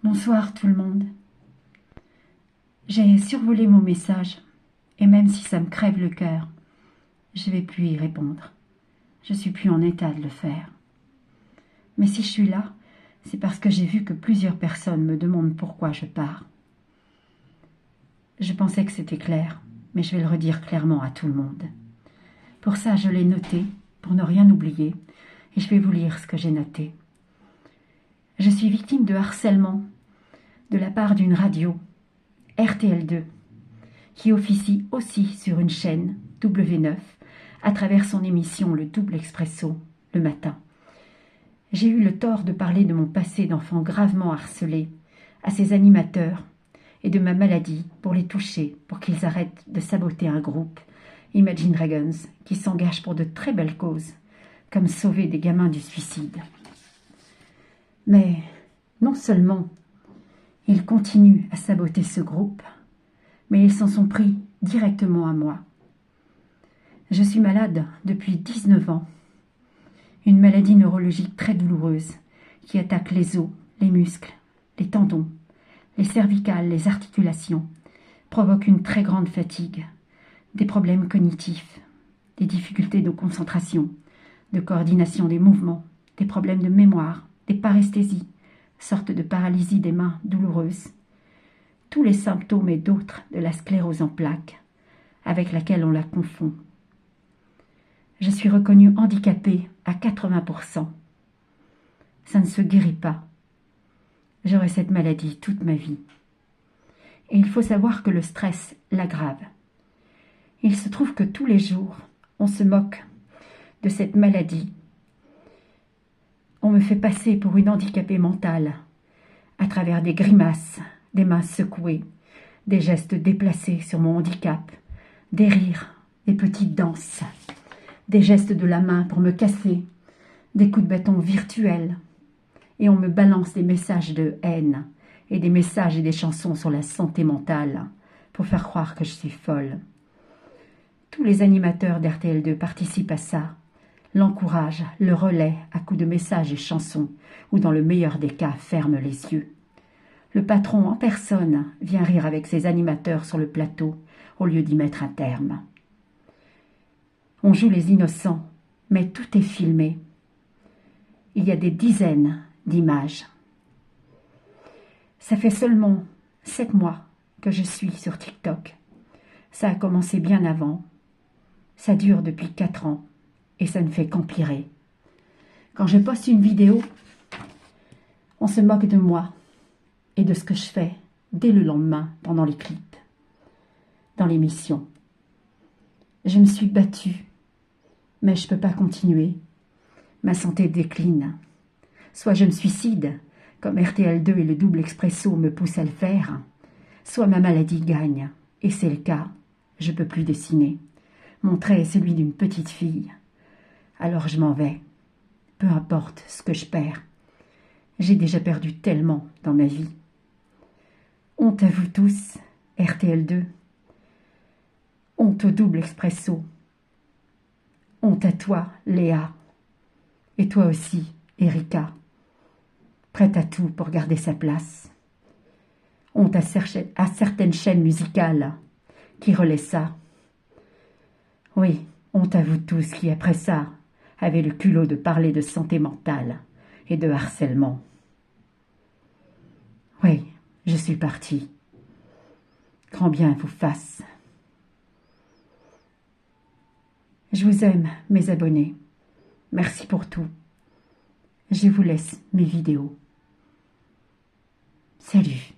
Bonsoir tout le monde. J'ai survolé mon message et même si ça me crève le cœur, je vais plus y répondre. Je suis plus en état de le faire. Mais si je suis là, c'est parce que j'ai vu que plusieurs personnes me demandent pourquoi je pars. Je pensais que c'était clair, mais je vais le redire clairement à tout le monde. Pour ça, je l'ai noté, pour ne rien oublier, et je vais vous lire ce que j'ai noté. Je suis victime de harcèlement de la part d'une radio, RTL2, qui officie aussi sur une chaîne, W9, à travers son émission Le Double Expresso, le matin. J'ai eu le tort de parler de mon passé d'enfant gravement harcelé à ces animateurs et de ma maladie pour les toucher, pour qu'ils arrêtent de saboter un groupe, Imagine Dragons, qui s'engage pour de très belles causes, comme sauver des gamins du suicide. Mais non seulement ils continuent à saboter ce groupe, mais ils s'en sont pris directement à moi. Je suis malade depuis 19 ans. Une maladie neurologique très douloureuse qui attaque les os, les muscles, les tendons, les cervicales, les articulations, provoque une très grande fatigue, des problèmes cognitifs, des difficultés de concentration, de coordination des mouvements, des problèmes de mémoire, des paresthésies, sorte de paralysie des mains douloureuse, tous les symptômes et d'autres de la sclérose en plaques, avec laquelle on la confond. Je suis reconnue handicapée à 80%. Ça ne se guérit pas. J'aurai cette maladie toute ma vie. Et il faut savoir que le stress l'aggrave. Il se trouve que tous les jours, on se moque de cette maladie. On me fait passer pour une handicapée mentale à travers des grimaces, des mains secouées, des gestes déplacés sur mon handicap, des rires, des petites danses, des gestes de la main pour me casser, des coups de bâton virtuels. Et on me balance des messages de haine et des messages et des chansons sur la santé mentale pour faire croire que je suis folle. Tous les animateurs d'RTL2 participent à ça, l'encouragent, le relaient à coups de messages et chansons, ou dans le meilleur des cas ferment les yeux. Le patron en personne vient rire avec ses animateurs sur le plateau au lieu d'y mettre un terme. On joue les innocents, mais tout est filmé. Il y a des dizaines d'images. Ça fait seulement 7 mois que je suis sur TikTok. Ça a commencé bien avant. Ça dure depuis 4 ans et ça ne fait qu'empirer. Quand je poste une vidéo, on se moque de moi et de ce que je fais dès le lendemain pendant les clips, dans l'émission. Je me suis battue, mais je ne peux pas continuer. Ma santé décline. Soit je me suicide, comme RTL2 et le Double Expresso me poussent à le faire, soit ma maladie gagne, et c'est le cas, je ne peux plus dessiner. Mon trait est celui d'une petite fille. Alors je m'en vais, peu importe ce que je perds. J'ai déjà perdu tellement dans ma vie. Honte à vous tous, RTL2. Honte au Double Expresso. Honte à toi, Léa. Et toi aussi, Erika. Prête à tout pour garder sa place. Honte à certaines chaînes musicales qui relaient ça. Oui, honte à vous tous qui, après ça, avez le culot de parler de santé mentale et de harcèlement. Oui, je suis partie. Grand bien vous fasse. Je vous aime, mes abonnés. Merci pour tout. Je vous laisse mes vidéos. Salut.